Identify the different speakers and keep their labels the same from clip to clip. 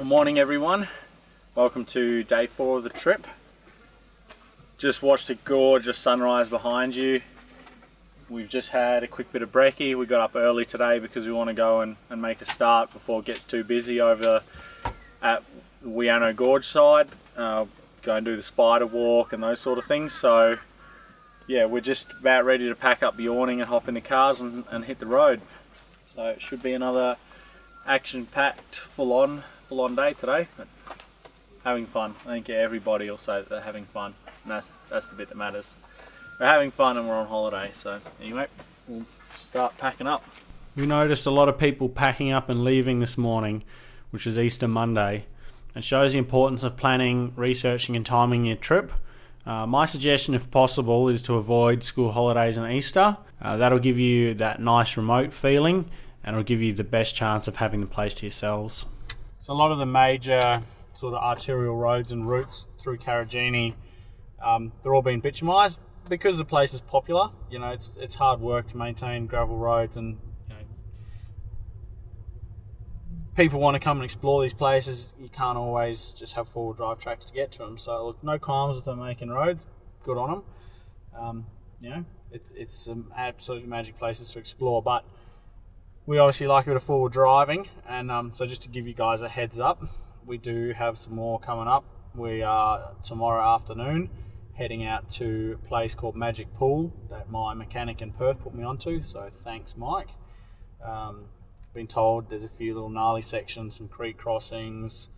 Speaker 1: Good morning everyone, welcome to day 4 of the trip. Just watched a gorgeous sunrise behind you. We've just had a quick bit of brekkie. We got up early today because we want to go and make a start before it gets too busy over at the Weano Gorge side. Go and do the spider walk and those sort of things. So yeah, we're just about ready to pack up the awning and hop in the cars and hit the road. So it should be another action-packed, full-on day today, but having fun. I think everybody will say that they're having fun, and that's the bit that matters. We're having fun and we're on holiday, so anyway, we'll start packing up.
Speaker 2: We noticed a lot of people packing up and leaving this morning, which is Easter Monday. It shows the importance of planning, researching and timing your trip. My suggestion, if possible, is to avoid school holidays and Easter. That'll give you that nice remote feeling, and it'll give you the best chance of having the place to yourselves. So a lot of the major sort of arterial roads and routes through Karijini, they're all being bitumised because the place is popular. You know, it's hard work to maintain gravel roads, and you know, people want to come and explore these places. You can't always just have four-wheel drive tracks to get to them. So look, no qualms with them making roads. Good on them. You know, it's some absolutely magic places to explore, but we obviously like a bit of forward driving, and so just to give you guys a heads up, we do have some more coming up. We are tomorrow afternoon heading out to a place called Magic Pool that my mechanic in Perth put me onto, so thanks Mike. Been told there's a few little gnarly sections, some creek crossings,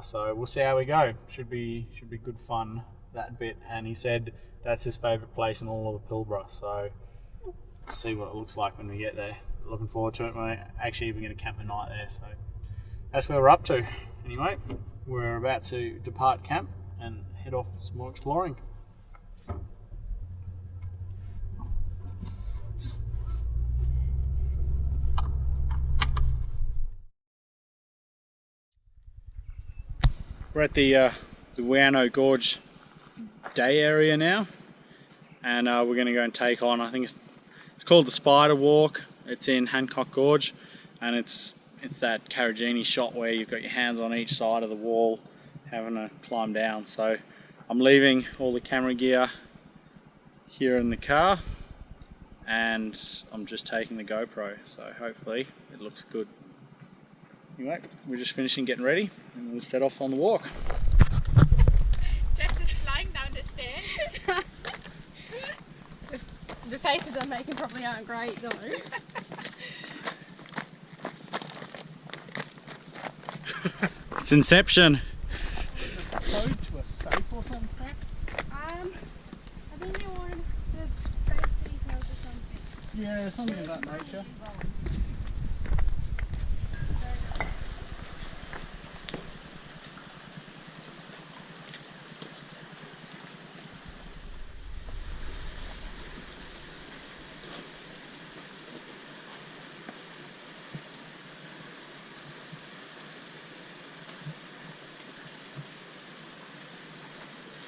Speaker 2: so we'll see how we go. Should be good fun, that bit, and he said that's his favourite place in all of the Pilbara, so we'll see what it looks like when we get there. Looking forward to it. We're actually even going to camp a night there, so that's where we're up to. Anyway, we're about to depart camp and head off for some more exploring. We're at the Weano Gorge day area now, and we're going to go and take on, I think it's called the Spider Walk. It's in Hancock Gorge, and it's that Karijini shot where you've got your hands on each side of the wall having to climb down. So I'm leaving all the camera gear here in the car, and I'm just taking the GoPro, so hopefully it looks good. Anyway, we're just finishing getting ready and we'll set off on the walk.
Speaker 3: Jess is flying down the stairs. The faces I'm making probably aren't great though.
Speaker 2: It's Inception.
Speaker 1: Code to a safe or something?
Speaker 3: I think you want the base details or something.
Speaker 1: Yeah, something of that nature.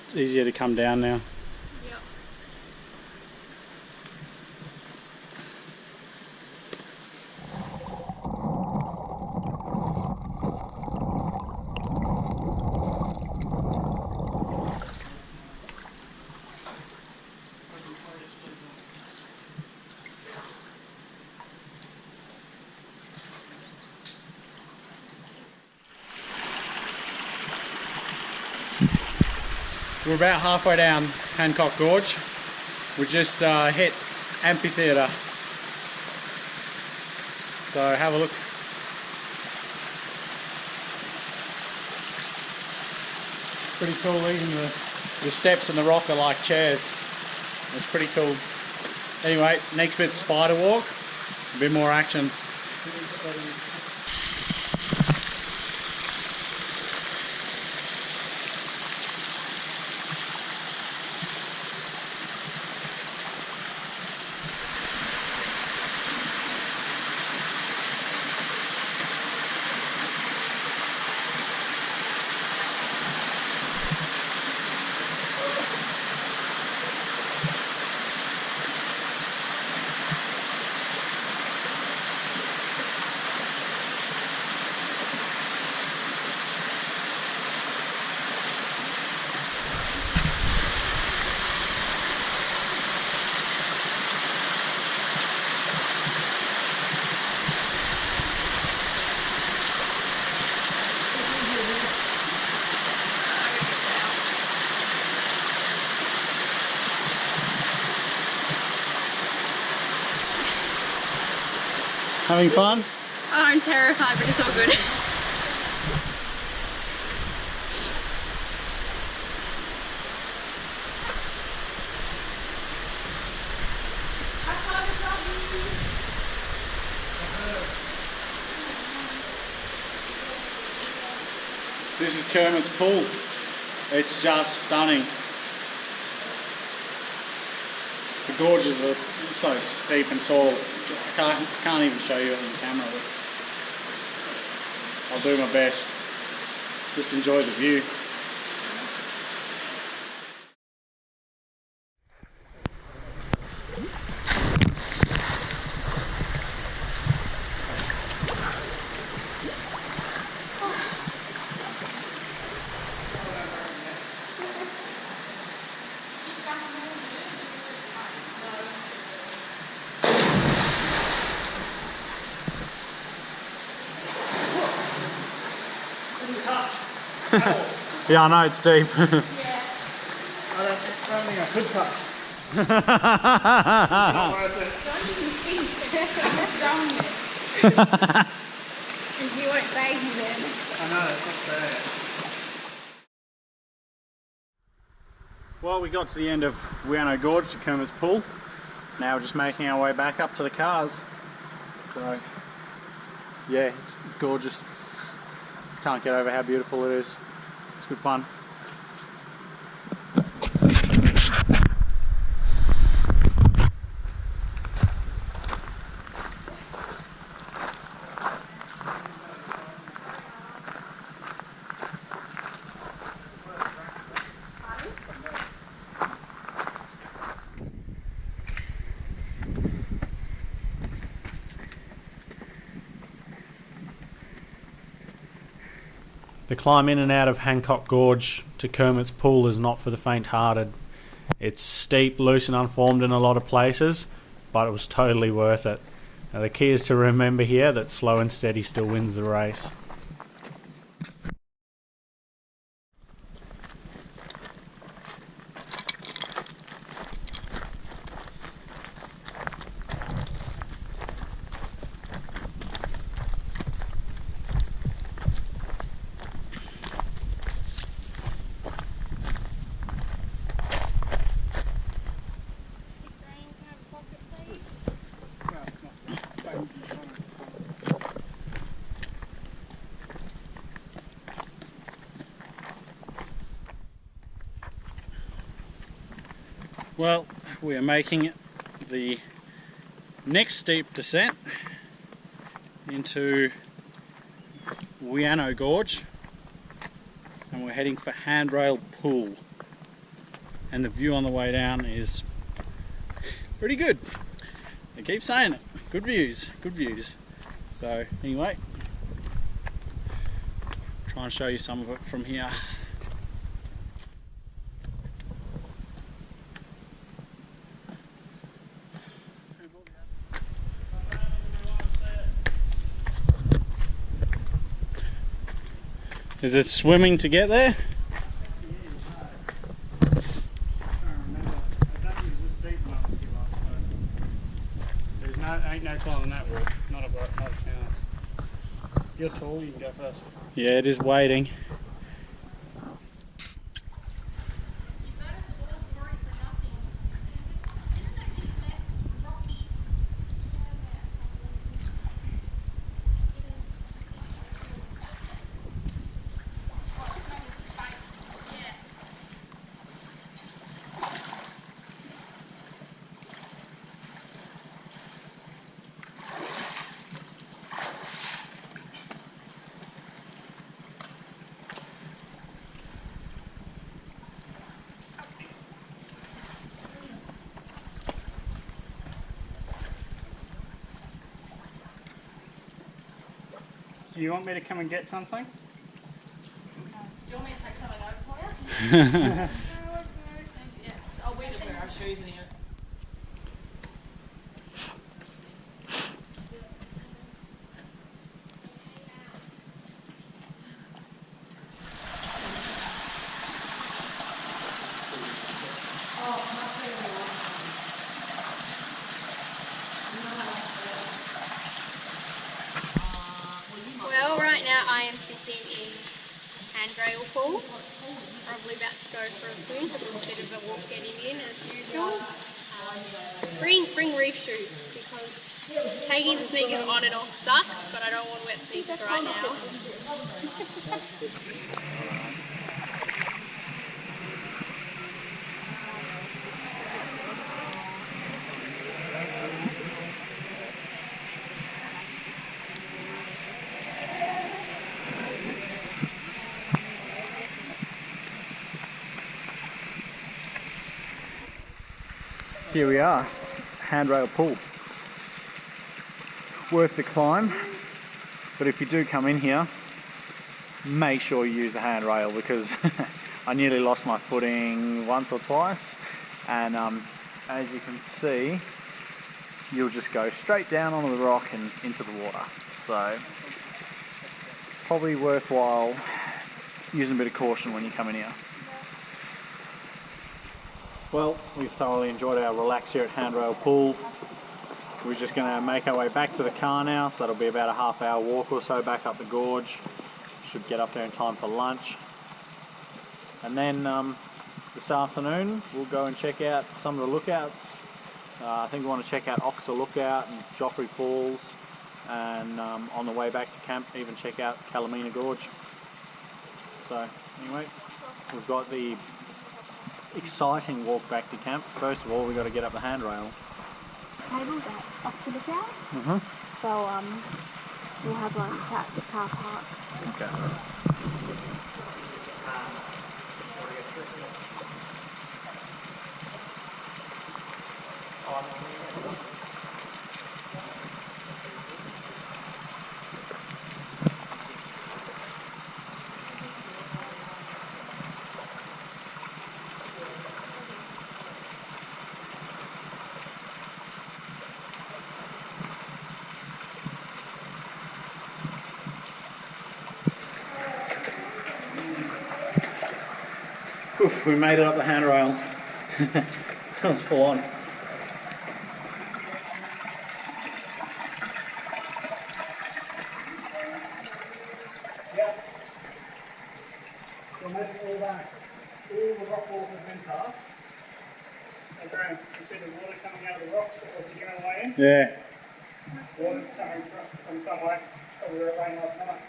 Speaker 2: It's easier to come down now.
Speaker 3: Yep.
Speaker 2: We're about halfway down Hancock Gorge. We just hit Amphitheatre. So have a look. Pretty cool, even the steps and the rock are like chairs. It's pretty cool. Anyway, next bit's spider walk. A bit more action. Having fun?
Speaker 3: Oh, I'm terrified, but it's all good.
Speaker 2: This is Kermit's pool. It's just stunning. The gorges are so steep and tall. I can't even show you it on the camera, but I'll do my best. Just enjoy the view. Yeah, I know it's deep.
Speaker 3: Yeah.
Speaker 2: I don't think I could touch.
Speaker 3: Don't even think. Don't it. And you won't save me then.
Speaker 2: I know, it's not fair. Well, we got to the end of Weano Gorge to Kermit's pool. Now we're just making our way back up to the cars. So, yeah, it's gorgeous. Just can't get over how beautiful it is. It's good fun. The climb in and out of Hancock Gorge to Kermit's pool is not for the faint-hearted. It's steep, loose and unformed in a lot of places, but it was totally worth it. Now the key is to remember here that slow and steady still wins the race. Well, we are making the next steep descent into Weano Gorge, and we're heading for Handrail Pool, and the view on the way down is pretty good. I keep saying it, good views, good views. So anyway, try and show you some of it from here. Is it swimming to get there? Ain't no climbing that wall. Not a chance. You're tall, you can go first. Yeah, it is waiting. Do you want me to come and get something?
Speaker 3: Do you want me to take something over for you? Yeah. Oh, we just wear our shoes anyway.
Speaker 4: that, I am sitting in handrail pool. Probably about to go for a swim because it's a bit of a walk getting in as usual. Bring reef shoes because taking the sneakers on and off sucks, but I don't want wet sneakers right now.
Speaker 1: Here we are, handrail pool. Worth the climb, but if you do come in here, make sure you use the handrail because I nearly lost my footing once or twice, and as you can see, you'll just go straight down onto the rock and into the water. So probably worthwhile using a bit of caution when you come in here. Well, we've thoroughly enjoyed our relax here at Handrail Pool. We're just going to make our way back to the car now, so that'll be about a half-hour walk or so back up the gorge. Should get up there in time for lunch. And then this afternoon we'll go and check out some of the lookouts. I think we want to check out Oxer Lookout and Joffrey Falls, and on the way back to camp even check out Mt Gorge. So anyway, we've got the exciting walk back to camp. First of all, we've got to get up the handrail.
Speaker 4: Tables at Oxer Lookout. So we'll have lunch at the car park.
Speaker 1: Okay. Oof, we made it up the handrail. That was full on.
Speaker 2: So imagine all that, all the rock walls have been passed. And Graham, you see the water coming out of the rocks that was the general way in?
Speaker 1: Yeah.
Speaker 2: Water's coming from somewhere that we were laying last night.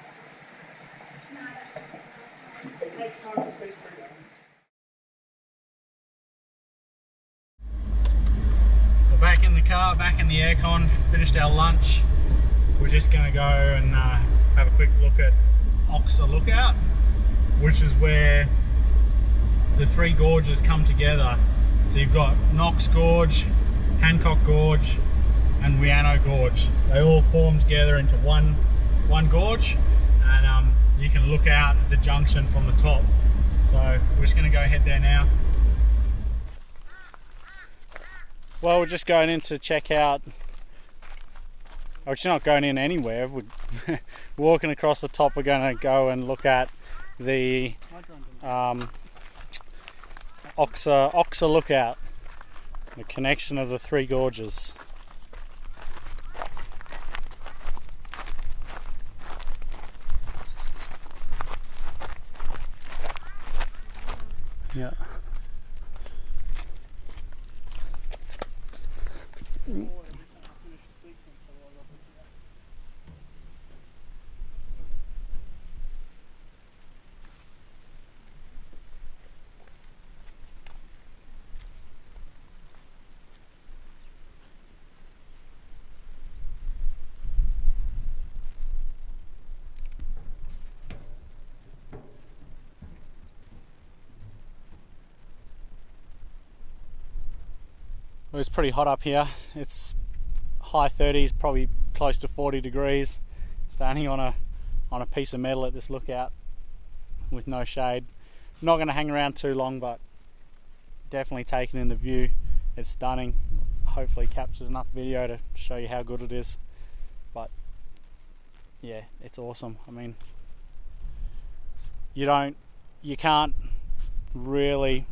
Speaker 2: It takes time to see through them. We're back in the car, back in the aircon, finished our lunch. We're just going to go and have a quick look at Oxer Lookout, which is where the three gorges come together. So you've got Knox Gorge, Hancock Gorge and Weano Gorge. They all form together into one gorge, and you can look out at the junction from the top. So we're just going to go ahead there now. Well, we're just going in to check out, actually not going in anywhere, we're walking across the top. We're going to go and look at the Oxer Lookout, the connection of the three gorges. Yeah. Well, it's pretty hot up here. It's high 30s, probably close to 40 degrees. Standing on a piece of metal at this lookout with no shade. Not going to hang around too long, but definitely taking in the view. It's stunning. Hopefully captures enough video to show you how good it is. But yeah, it's awesome. I mean, you can't really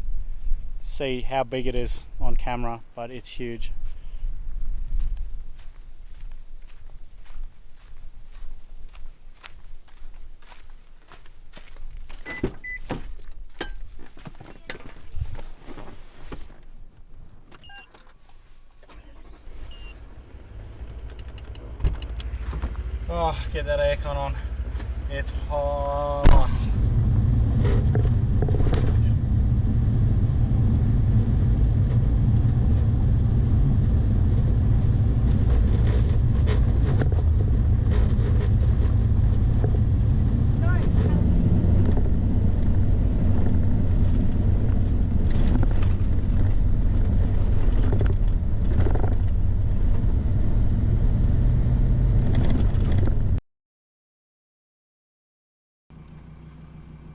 Speaker 2: see how big it is on camera, but it's huge. Oh, get that aircon on. It's hot.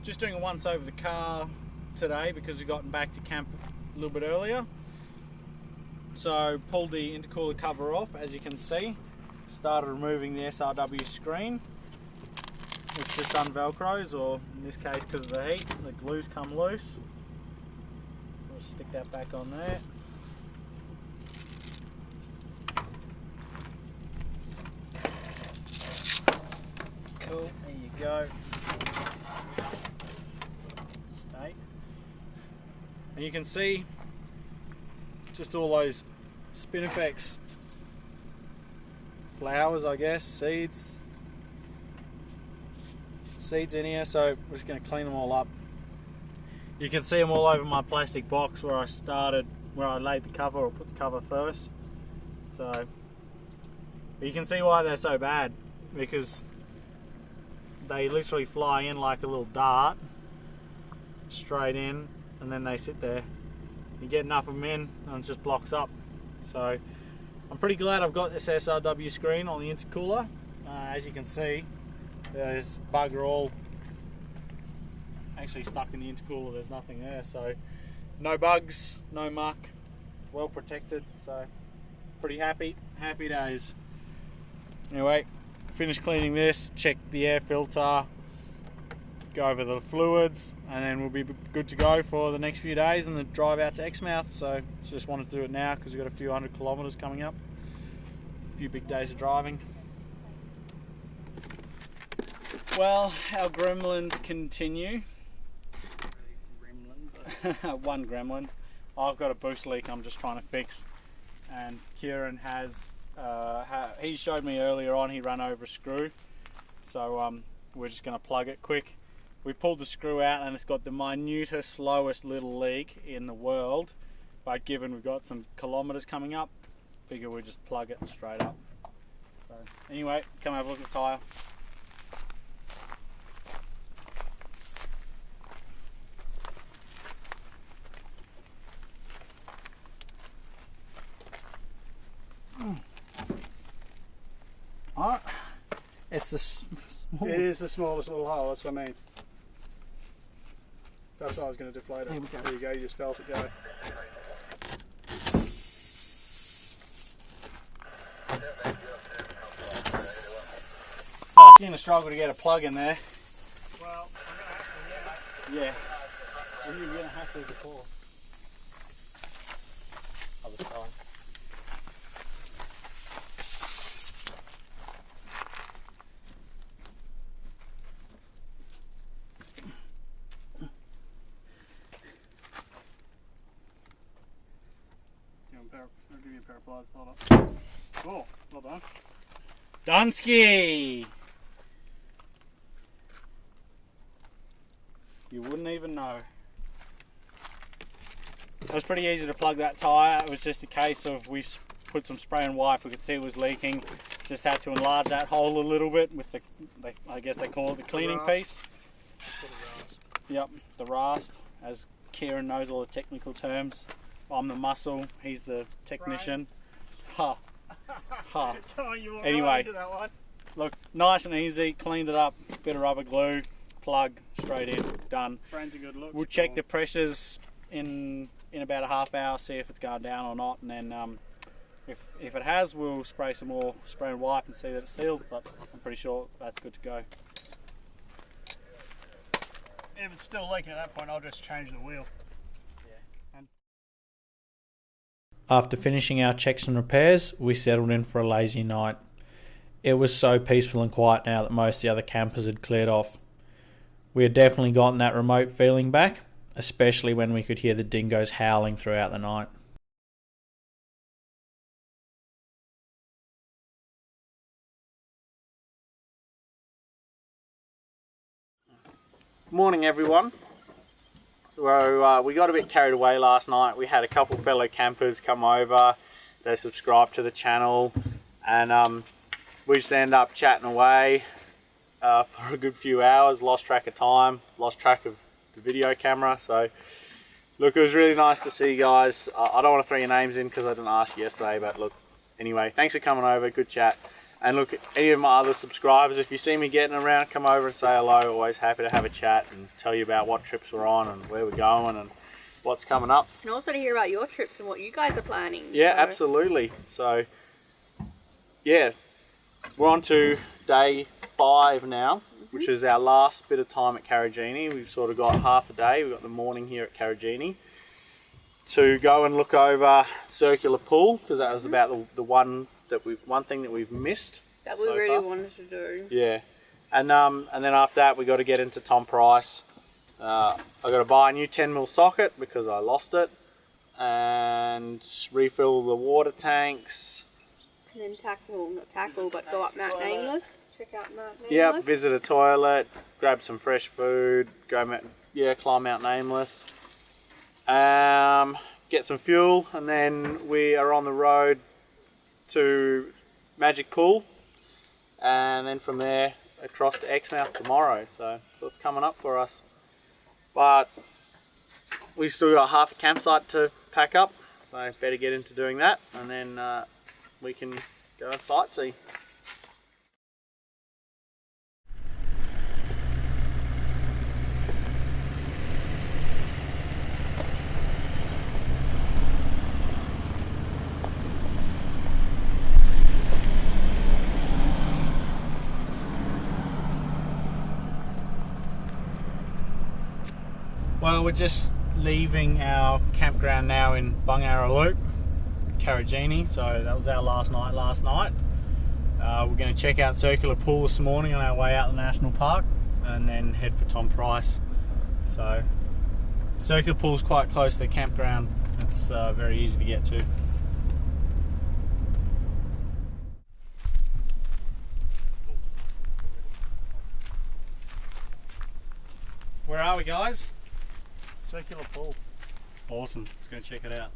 Speaker 2: Just doing a once over the car today because we've gotten back to camp a little bit earlier. So pulled the intercooler cover off, as you can see. Started removing the SRW screen. It's just unvelcros, or in this case because of the heat, the glues come loose. We'll stick that back on there. Cool, there you go. And you can see just all those spinifex flowers, I guess, seeds in here, so we're just going to clean them all up. You can see them all over my plastic box where I laid the cover, or put the cover first. So you can see why they're so bad, because they literally fly in like a little dart straight in, and then they sit there. You get enough of them in and it just blocks up. So I'm pretty glad I've got this SRW screen on the intercooler. As you can see, there's bugger all actually stuck in the intercooler. There's nothing there, so no bugs, no muck, well protected. So pretty happy days. Anyway, finished cleaning this, check the air filter, go over the fluids, and then we'll be good to go for the next few days and the drive out to Exmouth. So just wanted to do it now because we've got a few 100 kilometres coming up, a few big days of driving. Well, our gremlins continue. One gremlin. I've got a boost leak I'm just trying to fix, and Kieran has he showed me earlier on he ran over a screw, so we're just going to plug it quick. We pulled the screw out and it's got the minutest, slowest little leak in the world, but given we've got some kilometres coming up, figure we'll just plug it straight up. So anyway, come have a look at the tyre. It's the small.
Speaker 5: It is the smallest little hole, that's what I mean. That's what I was going to deflate it.
Speaker 2: There we go.
Speaker 5: There you go, you just felt it go.
Speaker 2: Fucking a struggle to get a plug in there.
Speaker 5: Well, I'm going to have to,
Speaker 2: Yeah. Well, you're going to have to before. Other side.
Speaker 5: I'll give you a pair of pliers, hold up. Oh, well done.
Speaker 2: Dunsky! You wouldn't even know. It was pretty easy to plug that tyre. It was just a case of we put some spray and wipe. We could see it was leaking. Just had to enlarge that hole a little bit with the, I guess they call it the cleaning piece. Yep, the rasp. As Kieran knows all the technical terms. I'm the muscle, he's the technician. Ha. Ha. Anyway,
Speaker 5: that one.
Speaker 2: look, nice and easy, cleaned it up, bit of rubber glue, plug, straight in, done.
Speaker 5: Friends a good look.
Speaker 2: We'll check the pressures in about a half hour, see if it's going down or not, and then if it has, we'll spray some more spray and wipe and see that it's sealed, but I'm pretty sure that's good to go.
Speaker 5: If it's still leaking at that point, I'll just change the wheel.
Speaker 6: After finishing our checks and repairs, we settled in for a lazy night. It was so peaceful and quiet now that most of the other campers had cleared off. We had definitely gotten that remote feeling back, especially when we could hear the dingoes howling throughout the night.
Speaker 1: Morning everyone. So we got a bit carried away last night. We had a couple fellow campers come over. They subscribed to the channel, and we just ended up chatting away for a good few hours. Lost track of time, lost track of the video camera. So look, it was really nice to see you guys. I don't want to throw your names in because I didn't ask you yesterday, but look, anyway, thanks for coming over. Good chat. And look, any of my other subscribers, if you see me getting around, come over and say hello. Always happy to have a chat and tell you about what trips we're on and where we're going and what's coming up.
Speaker 4: And also to hear about your trips and what you guys are planning.
Speaker 1: Yeah,
Speaker 4: so.
Speaker 1: Absolutely. So, yeah, we're on to day 5 now, which is our last bit of time at Karijini. We've sort of got half a day. We've got the morning here at Karijini to go and look over Circular Pool, because that was about the one thing that we've missed.
Speaker 4: That we really wanted to do.
Speaker 1: Yeah, and then after that we got to get into Tom Price. I got to buy a new 10mm socket because I lost it, and refill the water tanks.
Speaker 4: And then not go up Mt Nameless. Check out Mt Nameless.
Speaker 1: Yep, visit a toilet, grab some fresh food, climb Mt Nameless. Get some fuel, and then we are on the road to Magic Pool, and then from there across to Exmouth tomorrow. So it's coming up for us, but we've still got half a campsite to pack up, so better get into doing that, and then we can go and sightsee.
Speaker 2: Well, we're just leaving our campground now in Bungarra Loop, Karijini. So that was our last night. We're going to check out Circular Pool this morning on our way out the national park, and then head for Tom Price. So Circular Pool's quite close to the campground. It's very easy to get to. Where are we, guys?
Speaker 5: Circular Pool.
Speaker 2: Awesome, let's go check it out.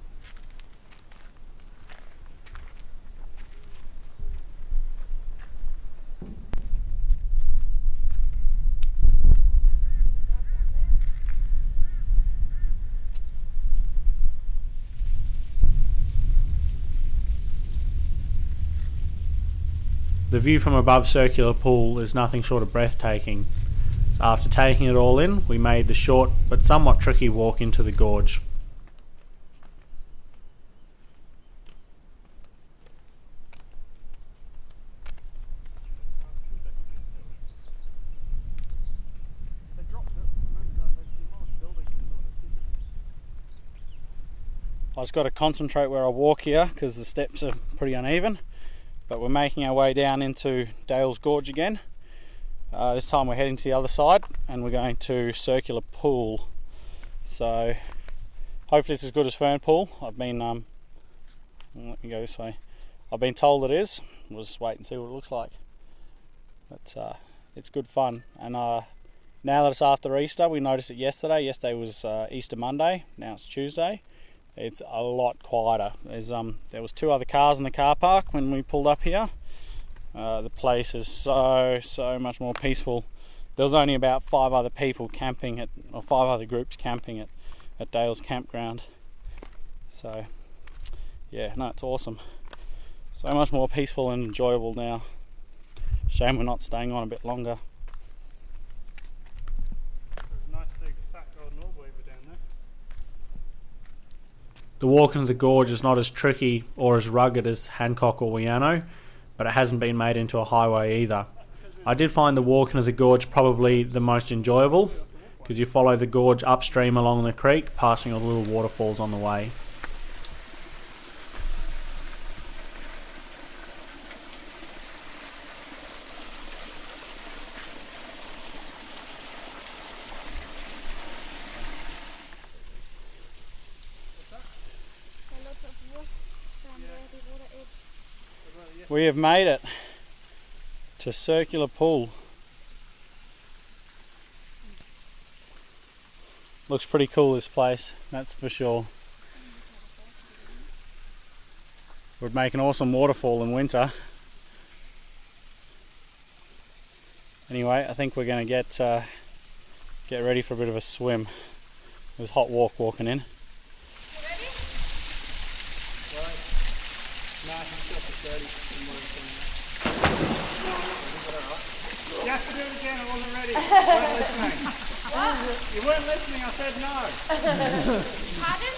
Speaker 6: The view from above Circular Pool is nothing short of breathtaking. After taking it all in, we made the short but somewhat tricky walk into the gorge. I just got to concentrate where I walk here because the steps are pretty uneven, but we're making our way down into Dale's Gorge again. This time we're heading to the other side and we're going to Circular Pool. So hopefully it's as good as Fern Pool. Let me go this way. I've been told it is. We'll just wait and see what it looks like. But it's good fun. And now that it's after Easter, we noticed it yesterday. Yesterday was Easter Monday. Now it's Tuesday. It's a lot quieter. There was 2 other cars in the car park when we pulled up here. The place is so much more peaceful. There was only about 5 other people camping or 5 other groups camping at Dale's campground. So yeah, no, it's awesome. So much more peaceful and enjoyable now. Shame we're not staying on a bit longer.
Speaker 5: There's a nice big fat golden orb weaver down there.
Speaker 6: The walk into the gorge is not as tricky or as rugged as Hancock or Weano, but it hasn't been made into a highway either. I did find the walk into the gorge probably the most enjoyable, because you follow the gorge upstream along the creek, passing all the little waterfalls on the way. We have made it to Circular Pool.
Speaker 1: Looks pretty cool, this place, that's for sure. Would make an awesome waterfall in winter. Anyway, I think we're going to get ready for a bit of a swim. It was a hot walking in.
Speaker 5: You have to do it again, I wasn't ready. You weren't listening. You weren't listening, I said no.
Speaker 3: Pardon?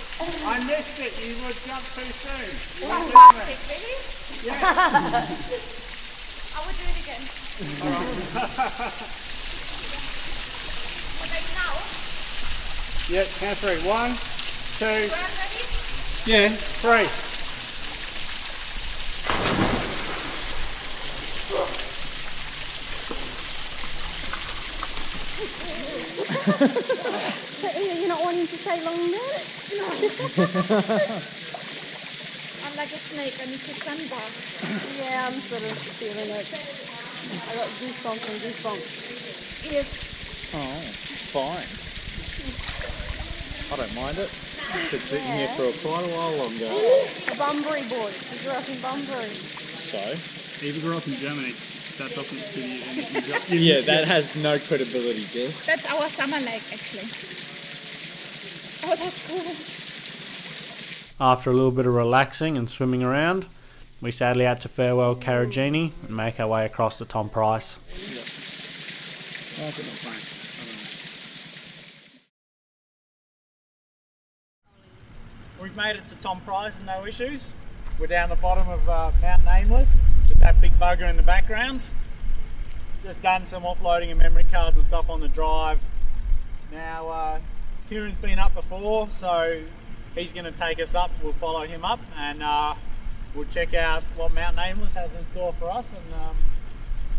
Speaker 5: I missed it, you would jump too soon. You
Speaker 3: Like
Speaker 5: weren't
Speaker 3: past
Speaker 5: listening.
Speaker 3: it, really?
Speaker 5: Yeah.
Speaker 3: I will do it again. Ready now?
Speaker 5: Yeah, count three. 1, 2,
Speaker 3: Round ready?
Speaker 5: yeah, 3.
Speaker 4: You're not wanting to stay long there?
Speaker 3: I'm like a snake, I need to sunbath.
Speaker 4: Yeah, I'm sort of feeling it. I got goosebumps and goosebumps.
Speaker 3: Yes.
Speaker 6: Oh, fine. I don't mind it. Could sit in here for quite a while longer.
Speaker 4: A Bunbury boy. You grew up in Bunbury.
Speaker 6: So?
Speaker 5: Eva grew up in Germany. That doesn't give you anything.
Speaker 6: Yeah, that has no credibility, Jess.
Speaker 3: That's our summer lake, actually. Oh, that's cool.
Speaker 1: After a little bit of relaxing and swimming around, we sadly had to farewell Karijini and make our way across to Tom Price. We've made it to Tom Price, no issues. We're down the bottom of Mt Nameless, with that big bugger in the background. Just done some offloading and memory cards and stuff on the drive. Now, Kieran's been up before, so he's going to take us up. We'll follow him up and we'll check out what Mt Nameless has in store for us. And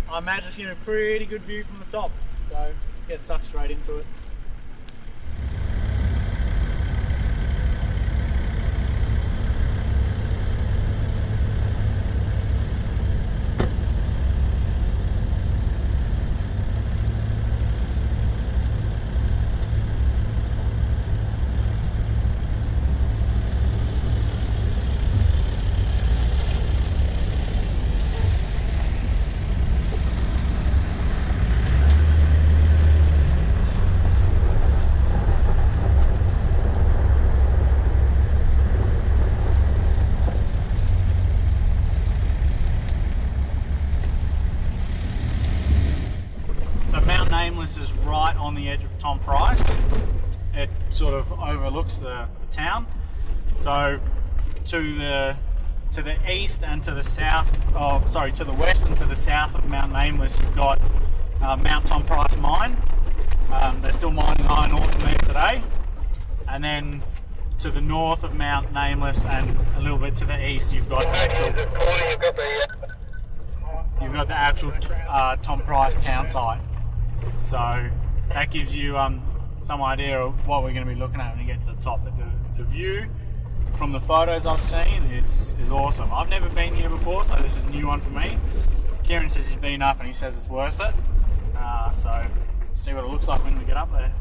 Speaker 1: I imagine it's going to be a pretty good view from the top. So let's get stuck straight into it. Nameless is right on the edge of Tom Price. It sort of overlooks the town. So to the east and to the south, to the west and to the south of Mt Nameless, you've got Mount Tom Price mine. They're still mining iron ore in there today. And then to the north of Mt Nameless and a little bit to the east, you've got the actual Tom Price town site. So that gives you some idea of what we're going to be looking at when you get to the top. The view from the photos I've seen is awesome. I've never been here before, so this is a new one for me. Kieran says he's been up and he says it's worth it. So see what it looks like when we get up there.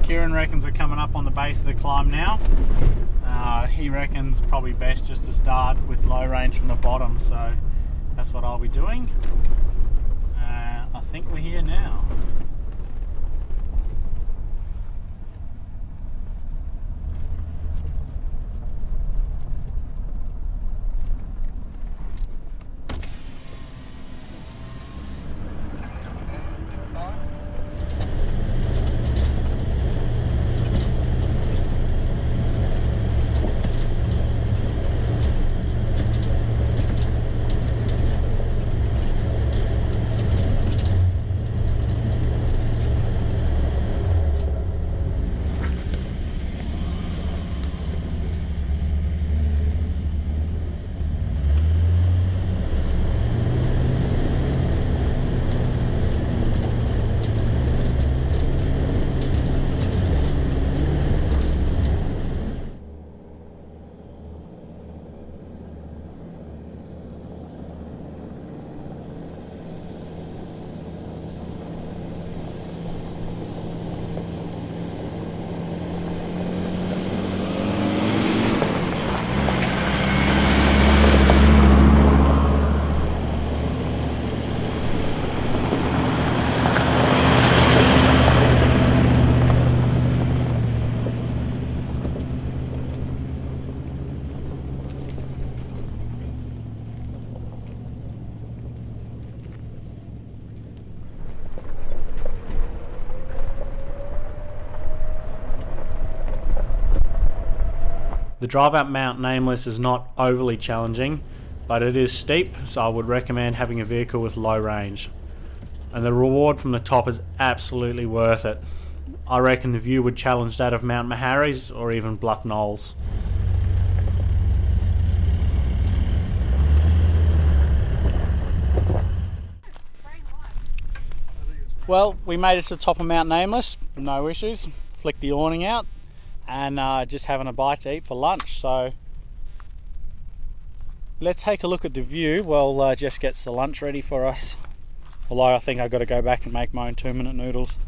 Speaker 1: Kieran reckons we're coming up on the base of the climb now. He reckons probably best just to start with low range from the bottom, so that's what I'll be doing. I think we're here now.
Speaker 6: The drive up Mt Nameless is not overly challenging, but it is steep, so I would recommend having a vehicle with low range. And the reward from the top is absolutely worth it. I reckon the view would challenge that of Mt Meharry's or even Bluff Knolls. Well, we made it to the top of Mt Nameless, no issues. Flicked the awning out and just having a bite to eat for lunch. So let's take a look at the view while Jess gets the lunch ready for us. Although I think I've got to go back and make my own 2-minute noodles.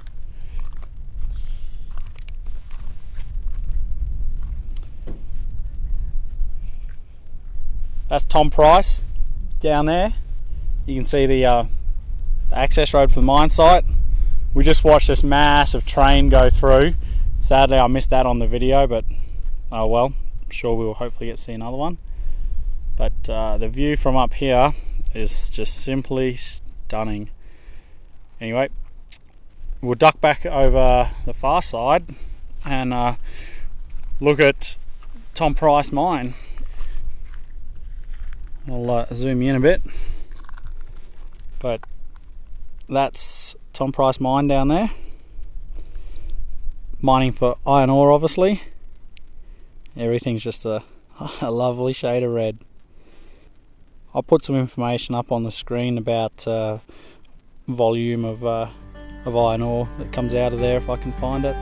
Speaker 6: That's Tom Price down there. You can see the access road for the mine site. We just watched this massive train go through. Sadly I missed that on the video, but oh well, I'm sure we will hopefully get to see another one. But the view from up here is just simply stunning. Anyway, we'll duck back over the far side and look at Tom Price mine. I'll zoom in a bit, but that's Tom Price mine down there, mining for iron ore obviously. Everything's just a lovely shade of red. I'll put some information up on the screen about volume of iron ore that comes out of there if I can find it.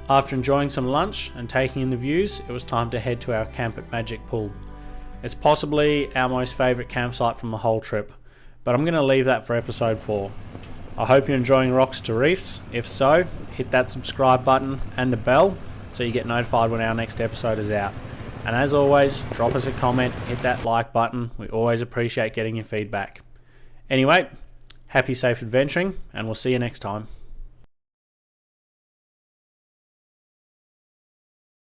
Speaker 6: After enjoying some lunch and taking in the views, it was time to head to our camp at Magic Pool. It's possibly our most favourite campsite from the whole trip, but I'm going to leave that for episode 4. I hope you're enjoying Rocks to Reefs. If so, hit that subscribe button and the bell so you get notified when our next episode is out. And as always, drop us a comment, hit that like button. We always appreciate getting your feedback. Anyway, happy safe adventuring, and we'll see you next time.